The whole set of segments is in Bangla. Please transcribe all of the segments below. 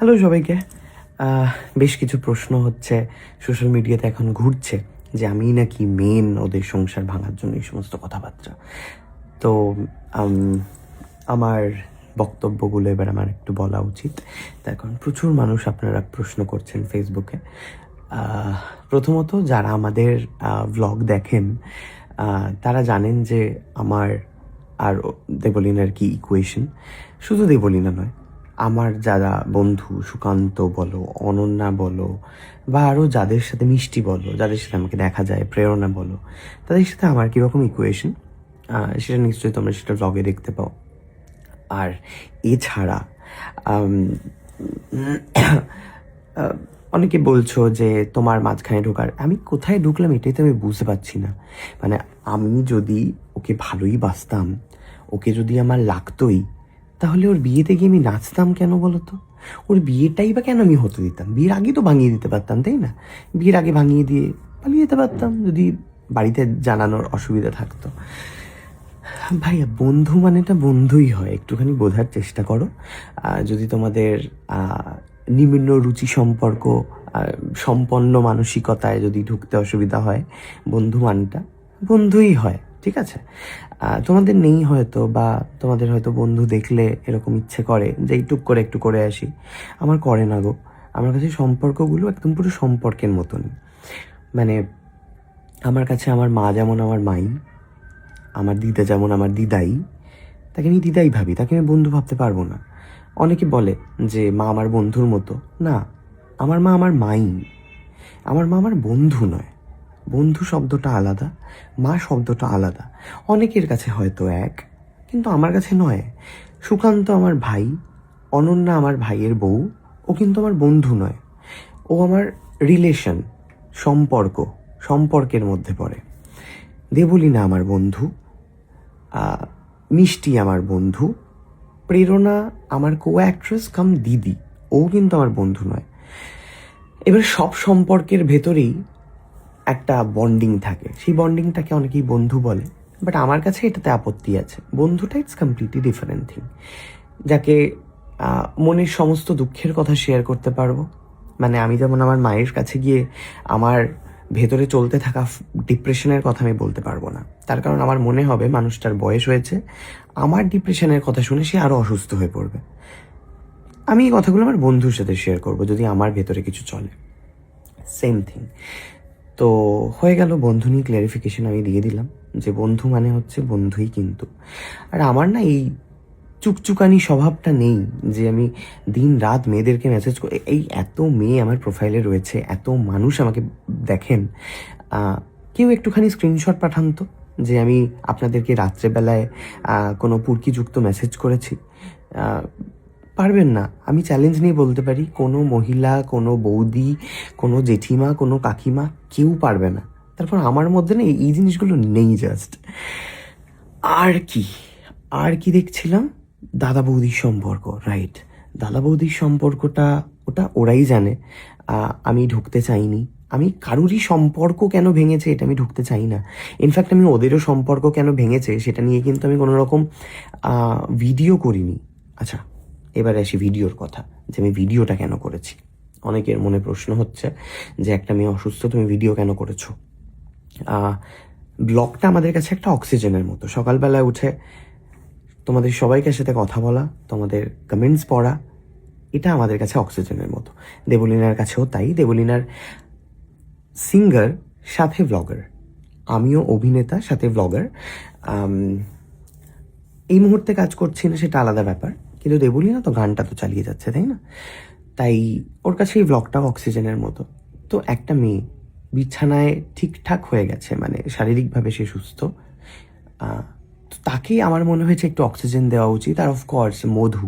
হ্যালো সবাইকে। বেশ কিছু প্রশ্ন হচ্ছে সোশ্যাল মিডিয়াতে এখন ঘুরছে যে আমি নাকি মেন ওদের সংসার ভাঙার জন্য এই সমস্ত কথাবার্তা। তো আম, আমার বক্তব্যগুলো এবার আমার একটু বলা উচিত। তার কারণ প্রচুর মানুষ আপনারা প্রশ্ন করছেন ফেসবুকে। প্রথমত যারা আমাদের ভ্লগ দেখেন তারা জানেন যে আমার আর দেবলিনার কি ইকুয়েশন। শুধু দেবলিনা নয়, আমার যারা বন্ধু সুকান্ত বলো, অনন্যা বলো, বা আরও যাদের সাথে মিষ্টি বলো, যাদের সাথে আমাকে দেখা যায়, প্রেরণা বলো, তাদের সাথে আমার কীরকম ইকুয়েশন সেটা নিশ্চয়ই তোমরা সেটা ব্লগে দেখতে পাও। আর এছাড়া অনেকে বলছো যে তোমার মাঝখানে ঢোকার, আমি কোথায় ঢুকলাম এটাই তো আমি বুঝতে পারছি না। মানে আমি যদি ওকে ভালোই বাসতাম, ওকে যদি আমার লাগতোই, তাহলে ওর বিয়েতে গিয়ে আমি নাচতাম কেন বলো তো? ওর বিয়েটাই বা কেন আমি হতে দিতাম? বিয়ের আগে তো ভাঙিয়ে দিতে পারতাম, তাই না? বিয়ের আগে ভাঙিয়ে দিয়ে পালিয়ে যেতে পারতাম যদি বাড়িতে জানানোর অসুবিধা থাকতো। ভাইয়া, বন্ধু মানেটা বন্ধুই হয়, একটুখানি বোঝার চেষ্টা করো। যদি তোমাদের নিম্ন রুচি সম্পর্ক সম্পন্ন মানসিকতায় যদি ঢুকতে অসুবিধা হয়, বন্ধু মানটা বন্ধুই হয়, ঠিক আছে? তোমাদের নেই হয়তো, বা তোমাদের হয়তো বন্ধু দেখলে এরকম ইচ্ছে করে যে টুক করে একটু করে আসি। আমার করে না গো। আমার কাছে সম্পর্কগুলো একদম পুরো সম্পর্কের মতনই। মানে আমার কাছে আমার মা যেমন আমার মাই, আমার দিদা যেমন আমার দিদাই, তাকে আমি দিদাই ভাবি, তাকে আমি বন্ধু ভাবতে পারবো না। অনেকে বলে যে মা আমার বন্ধুর মতো। না, আমার মা আমার মাই। আমার মা আমার বন্ধু নয়। বন্ধু শব্দটা আলাদা, মা শব্দটা আলাদা। অনেকের কাছে হয়তো এক, কিন্তু আমার কাছে নয়। সুকান্ত আমার ভাই, অনন্যা আমার ভাইয়ের বউ, ও কিন্তু আমার বন্ধু নয়। ও আমার রিলেশন, সম্পর্কের মধ্যে পড়ে। দেবলীনা আমার বন্ধু, মিষ্টি আমার বন্ধু, প্রেরণা আমার কো অ্যাক্ট্রেস কাম দিদি, ও কিন্তু আমার বন্ধু নয়। এবার সব সম্পর্কের ভেতরেই একটা বন্ডিং থাকে, সেই বন্ডিংটাকে অনেকেই বন্ধু বলে, বাট আমার কাছে এটাতে আপত্তি আছে। বন্ধুটা ইটস কমপ্লিটলি ডিফারেন্ট থিং, যাকে মনের সমস্ত দুঃখের কথা শেয়ার করতে পারবো। মানে আমি যেমন আমার মায়ের কাছে গিয়ে আমার ভেতরে চলতে থাকা ডিপ্রেশনের কথা আমি বলতে পারবো না, তার কারণ আমার মনে হবে মানুষটার বয়স হয়েছে, আমার ডিপ্রেশনের কথা শুনে সে আরও অসুস্থ হয়ে পড়বে। আমি এই কথাগুলো আমার বন্ধুর সাথে শেয়ার করবো যদি আমার ভেতরে কিছু চলে। Same thing. তো হয়ে গেল, বন্ধু নিয়ে ক্ল্যারিফিকেশন আমি দিয়ে দিলাম যে বন্ধু মানে হচ্ছে বন্ধুই কিন্তু। আর আমার না এই চুকচুকানি স্বভাবটা নেই যে আমি দিন রাত মেয়েদেরকে মেসেজ করি। এই এত মেয়ে আমার প্রোফাইলে রয়েছে, এত মানুষ আমাকে দেখেন, কেউ একটুখানি স্ক্রিনশট পাঠান তো যে আমি আপনাদেরকে রাত্রেবেলায় কোনো পুরকিযুক্ত মেসেজ করেছি। পারবেন না। আমি চ্যালেঞ্জ নিয়ে বলতে পারি, কোনো মহিলা, কোনো বৌদি, কোনো জেঠিমা, কোনো কাকিমা, কেউ পারবে না। তারপর আমার মধ্যে না এই জিনিসগুলো নেই জাস্ট। আর কি দেখছিলাম? দাদা বৌদির সম্পর্ক, রাইট। দাদা বৌদির সম্পর্কটা ওটা ওরাই জানে। আমি ঢুকতে চাইনি। আমি কারুরই সম্পর্ক কেন ভেঙেছে এটা আমি ঢুকতে চাই না। ইনফ্যাক্ট আমি ওদেরও সম্পর্ক কেন ভেঙেছে সেটা নিয়ে কিন্তু আমি কোনো রকম ভিডিও করিনি। আচ্ছা, এবারে আসি ভিডিওর কথা, যে আমি ভিডিওটা কেন করেছি। অনেকের মনে প্রশ্ন হচ্ছে যে একটা মেয়ে অসুস্থ, তুমি ভিডিও কেন করেছো? ব্লগটা আমাদের কাছে একটা অক্সিজেনের মতো। সকালবেলায় উঠে তোমাদের সবাইকার সাথে কথা বলা, তোমাদের কমেন্টস পড়া, এটা আমাদের কাছে অক্সিজেনের মতো। দেবলীনার কাছেও তাই। দেবলীনার সিঙ্গার সাথে ব্লগার, আমিও অভিনেতা সাথে ব্লগার। এই মুহূর্তে কাজ করছি না সেটা আলাদা ব্যাপার, কিন্তু দেবলীনা তো গানটা তো চালিয়ে যাচ্ছে, তাই না? তাই ওর কাছে এই ব্লগটাও অক্সিজেনের মতো। তো একটা মেয়ে বিছানায় ঠিকঠাক হয়ে গেছে, মানে শারীরিকভাবে সে সুস্থ, তাকেই আমার মনে হয়েছে একটু অক্সিজেন দেওয়া উচিত। আর অফকোর্স মধু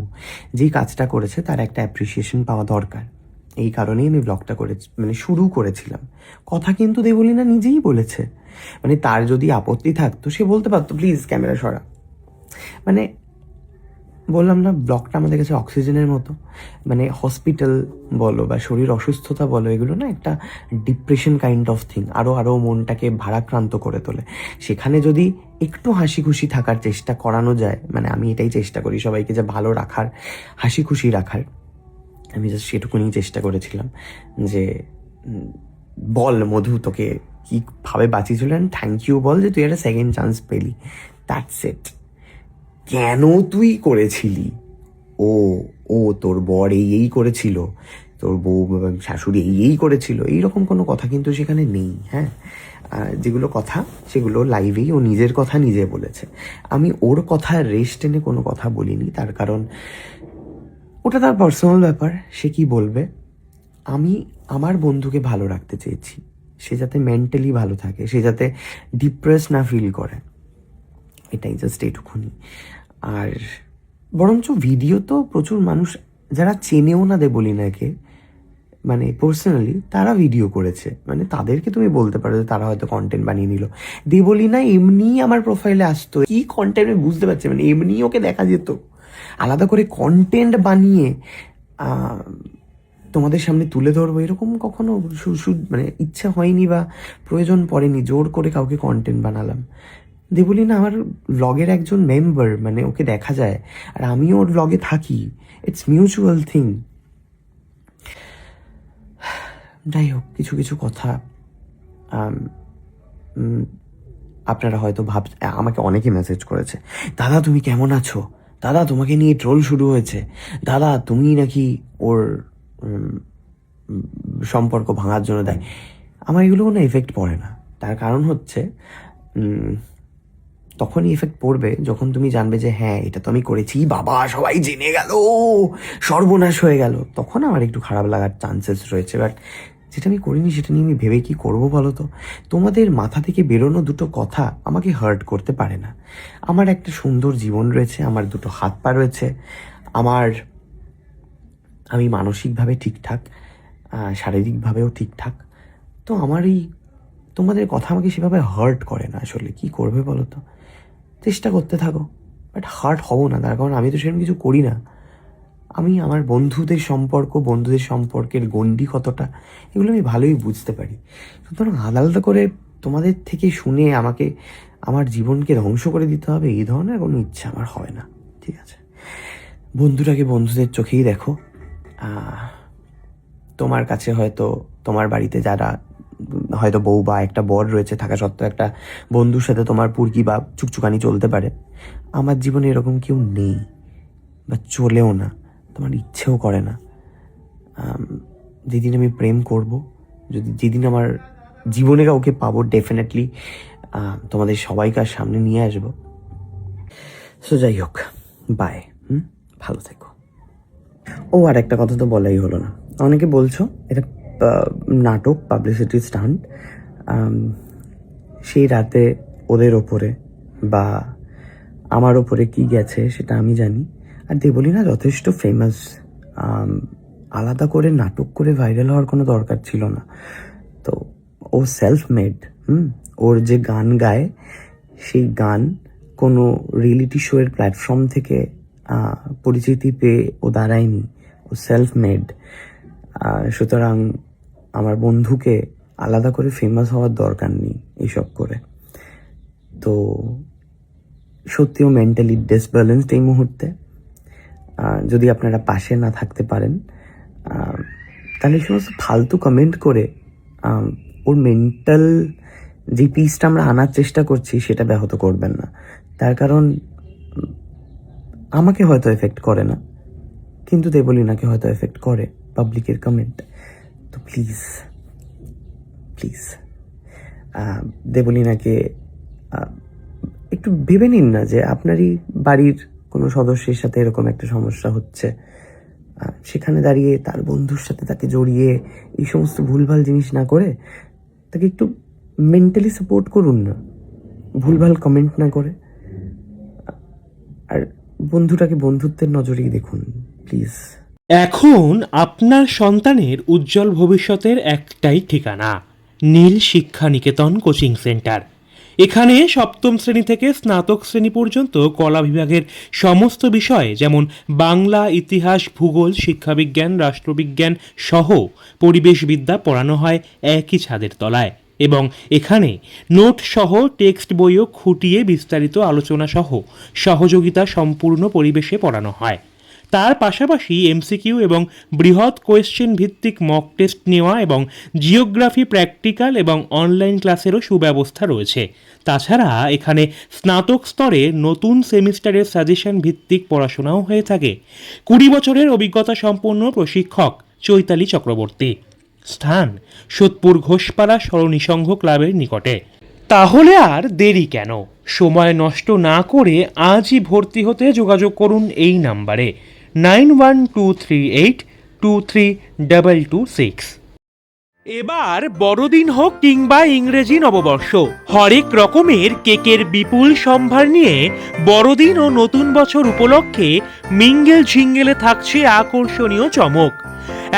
যেই কাজটা করেছে তার একটা অ্যাপ্রিসিয়েশন পাওয়া দরকার। এই কারণেই আমি ব্লগটা শুরু করেছিলাম। কথা কিন্তু দেবলীনা নিজেই বলেছে, মানে তার যদি আপত্তি থাকতো সে বলতে পারতো প্লিজ ক্যামেরা সরা। মানে বললাম না, ব্লগটা আমাদের কাছে অক্সিজেনের মতো। মানে হসপিটাল বলো বা শরীর অসুস্থতা বলো, এগুলো না একটা ডিপ্রেশন কাইন্ড অফ থিং, আরও মনটাকে ভারাক্রান্ত করে তোলে। সেখানে যদি একটু হাসি খুশি থাকার চেষ্টা করানো যায়, মানে আমি এটাই চেষ্টা করি সবাইকে, যে ভালো রাখার, হাসি খুশি রাখার, আমি জাস্ট সেটুকুনি চেষ্টা করেছিলাম যে বল মধু তোকে কীভাবে বাঁচিয়েছিল, অ্যান্ড থ্যাংক ইউ বল যে তুই একটা সেকেন্ড চান্স পেলি, দ্যাটস ইট। কেন তুই করেছিলি, ও ও তোর বর এই করেছিল, তোর বউ শাশুড়ি এই করেছিল, এইরকম কোনো কথা কিন্তু সেখানে নেই। হ্যাঁ, যেগুলো কথা সেগুলো লাইভেই ও নিজের কথা নিজে বলেছে। আমি ওর কথা রেস্ট টেনে কোনো কথা বলিনি, তার কারণ ওটা তার পার্সোনাল ব্যাপার, সে কি বলবে। আমি আমার বন্ধুকে ভালো রাখতে চেয়েছি, সে যাতে মেন্টালি ভালো থাকে, সে যাতে ডিপ্রেস না ফিল করে, এটাই জাস্ট এইটুকুনি। আর বরঞ্চ ভিডিও তো প্রচুর মানুষ যারা চেনেও না দেবলীনাকে মানে পার্সোনালি, তারা ভিডিও করেছে, মানে তাদেরকে তুমি বলতে পারো যে তারা হয়তো কন্টেন্ট বানিয়ে নিল। দেবলীনা এমনিই আমার প্রোফাইলে আসতো, কি কন্টেন্ট আমি বুঝতে পারছি, মানে এমনি ওকে দেখা যেত, আলাদা করে কন্টেন্ট বানিয়ে তোমাদের সামনে তুলে ধরবো এরকম কখনো মানে ইচ্ছা হয়নি বা প্রয়োজন পড়েনি জোর করে কাউকে কন্টেন্ট বানালাম। দেবলীনা আমার ব্লগের একজন মেম্বার, মানে ওকে দেখা যায় আর আমিও ওর ব্লগে থাকি, ইটস মিউচুয়াল থিং। যাই হোক, কিছু কিছু কথা আপনারা হয়তো আমাকে অনেকে মেসেজ করেছে, দাদা তুমি কেমন আছো, দাদা তোমাকে নিয়ে ট্রোল শুরু হয়েছে, দাদা তুমি নাকি ওর সম্পর্ক ভাঙার জন্য দেয়। আমার এগুলো কোনো এফেক্ট পড়ে না, তার কারণ হচ্ছে তখনই এফেক্ট পড়বে যখন তুমি জানবে যে হ্যাঁ এটা তো আমি করেছি, বাবা সবাই জেনে গেল, সর্বনাশ হয়ে গেল, তখন আমার একটু খারাপ লাগার চান্সেস রয়েছে। বাট যেটা আমি করিনি সেটা নিয়ে আমি ভেবে কি করবো বলো তো। তোমাদের মাথা থেকে বেরোনো দুটো কথা আমাকে হার্ট করতে পারে না। আমার একটা সুন্দর জীবন রয়েছে, আমার দুটো হাত পা রয়েছে, আমি মানসিকভাবে ঠিকঠাক, শারীরিকভাবেও ঠিকঠাক, তো আমার এই তোমাদের কথা আমাকে সেভাবে হার্ট করে না। আসলে কি করবে বলো তো, চেষ্টা করতে থাকো, বাট হার্ট হবো না, তার কারণ আমি তো সেরকম কিছু করি না। আমি আমার বন্ধুদের সম্পর্কের গণ্ডি কতটা, এগুলো আমি ভালোই বুঝতে পারি। সুতরাং আলাদা করে তোমাদের থেকে শুনে আমাকে আমার জীবনকে ধ্বংস করে দিতে হবে, এই ধরনের কোনো ইচ্ছা আমার হয় না। ঠিক আছে, বন্ধুটাকে বন্ধুদের চোখেই দেখো। তোমার কাছে হয়তো তোমার বাড়িতে যারা হয়তো বউ বা একটা বর রয়েছে থাকা সত্ত্বেও একটা বন্ধুর সাথে তোমার পুরকি বা চুকচুকানি চলতে পারে, আমার জীবনে এরকম কেউ নেই বা চলেও না, তোমার ইচ্ছেও করে না। যেদিন আমি প্রেম করব, যেদিন আমার জীবনে কাউকে পাবো, ডেফিনেটলি তোমাদের সবাইকার সামনে নিয়ে আসবো। সো যাই হোক, বাই, ভালো থেকো। ও আর একটা কথা তো বলাই হলো না, অনেকে বলছো এটা নাটক, পাবলিসিটি স্টান্ট। সেই রাতে ওদের ওপরে বা আমার ওপরে কি গেছে সেটা আমি জানি। আর দেবলীনা যথেষ্ট ফেমাস, আলাদা করে নাটক করে ভাইরাল হওয়ার কোনো দরকার ছিল না। তো ও সেলফ মেড, ওর যে গান গায় সেই গান কোনো রিয়েলিটি শোয়ের প্ল্যাটফর্ম থেকে পরিচিতি পেয়ে ও দাঁড়ায়নি, ও সেলফ মেড। সুতরাং আমার বন্ধুকে আলাদা করে ফেমাস হওয়ার দরকার নেই এইসব করে। তো সত্যিও মেন্টালি ডিসব্যালেন্সড এই মুহূর্তে। যদি আপনারা পাশে না থাকতে পারেন তাহলে সমস্ত ফালতু কমেন্ট করে ওর মেন্টাল যে পিসটা আমরা আনার চেষ্টা করছি সেটা ব্যাহত করবেন না। তার কারণ আমাকে হয়তো এফেক্ট করে না, কিন্তু দেবলীনাকে হয়তো এফেক্ট করে পাবলিকের কমেন্ট। তো প্লিজ প্লিজ দেবলীনাকে একটু ভেবে নিন না যে আপনারই বাড়ির কোনো সদস্যের সাথে এরকম একটা সমস্যা হচ্ছে, সেখানে দাঁড়িয়ে তার বন্ধুর সাথে তাকে জড়িয়ে এই সমস্ত ভুলভাল জিনিস না করে তাকে একটু মেন্টালি সাপোর্ট করুন না, ভুলভাল কমেন্ট না করে। আর বন্ধুটাকে বন্ধুত্বের নজরেই দেখুন প্লিজ। এখন আপনার সন্তানের উজ্জ্বল ভবিষ্যতের একটাই ঠিকানা, নীল শিক্ষা নিকেতন কোচিং সেন্টার। এখানে সপ্তম শ্রেণী থেকে স্নাতক শ্রেণী পর্যন্ত কলা বিভাগের সমস্ত বিষয় যেমন বাংলা, ইতিহাস, ভূগোল, শিক্ষাবিজ্ঞান, রাষ্ট্রবিজ্ঞান সহ পরিবেশবিদ্যা পড়ানো হয় একই ছাদের তলায়। এবং এখানে নোট সহ টেক্সট বইও খুঁটিয়ে বিস্তারিত আলোচনা সহ সহযোগিতা সম্পূর্ণ পরিবেশে পড়ানো হয়। তার পাশাপাশি এমসিকিউ এবং বৃহৎ কোয়েশ্চেন ভিত্তিক মক টেস্ট নেওয়া এবং জিওগ্রাফি প্র্যাকটিক্যাল এবং অনলাইন ক্লাসেরও সুব্যবস্থা রয়েছে। তাছাড়া এখানে স্নাতক স্তরে নতুন সেমিস্টারের সাজেশন ভিত্তিক পড়াশোনাও হয়ে থাকে। 20 বছরের অভিজ্ঞতা সম্পন্ন প্রশিক্ষক চৈতালি চক্রবর্তী। স্থান সোদপুর ঘোষপাড়া সরণী সংঘ ক্লাবের নিকটে। তাহলে আর দেরি কেন? সময় নষ্ট না করে আজই ভর্তি হতে যোগাযোগ করুন এই নাম্বারে 9123823226। এবার বড়দিন হোক কিংবা ইংরেজি নববর্ষ, হরেক রকমের কেকের বিপুল সম্ভার নিয়ে বড়দিন ও নতুন বছর উপলক্ষে মিঙ্গেল ঝিঙ্গেলে থাকছে আকর্ষণীয় চমক।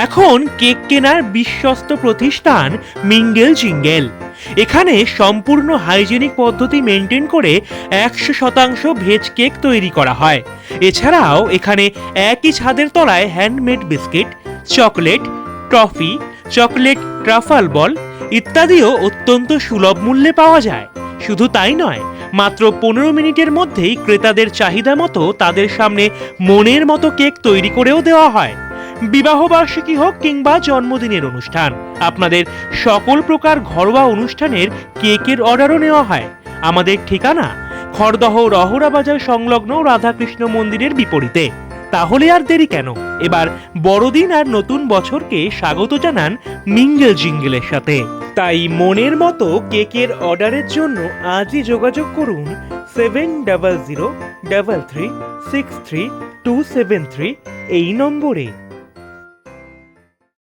এখন কেক কেনার বিশ্বস্ত প্রতিষ্ঠান মিঙ্গেল জিঙ্গেল। এখানে সম্পূর্ণ হাইজেনিক পদ্ধতি মেনটেন করে 100% ভেজ কেক তৈরি করা হয়। এছাড়াও এখানে একই ছাদের তলায় handmade biscuit, chocolate, toffee, chocolate truffle ball ইত্যাদিও অত্যন্ত সুলভ মূল্যে পাওয়া যায়। শুধু তাই নয়, মাত্র 15 মিনিটের মধ্যেই ক্রেতাদের চাহিদা মতো তাদের সামনে মনের মতো কেক তৈরি করেও দেওয়া হয়। বিবাহবার্ষিকী হোক কিংবা জন্মদিনের অনুষ্ঠান, আপনাদের সকল প্রকার ঘরোয়া অনুষ্ঠানের কেকের অর্ডারও নেওয়া হয়। আমাদের ঠিকানা খড়দহ রহরা বাজার সংলগ্ন রাধাকৃষ্ণ মন্দিরের বিপরীতে। তাহলে আর দেরি কেন? এবার বড়দিন আর নতুন বছরকে স্বাগত জানান মিঙ্গেল জিঙ্গেলের সাথে। তাই মনের মতো কেকের অর্ডারের জন্য আজই যোগাযোগ করুন 7003363273 এই নম্বরে।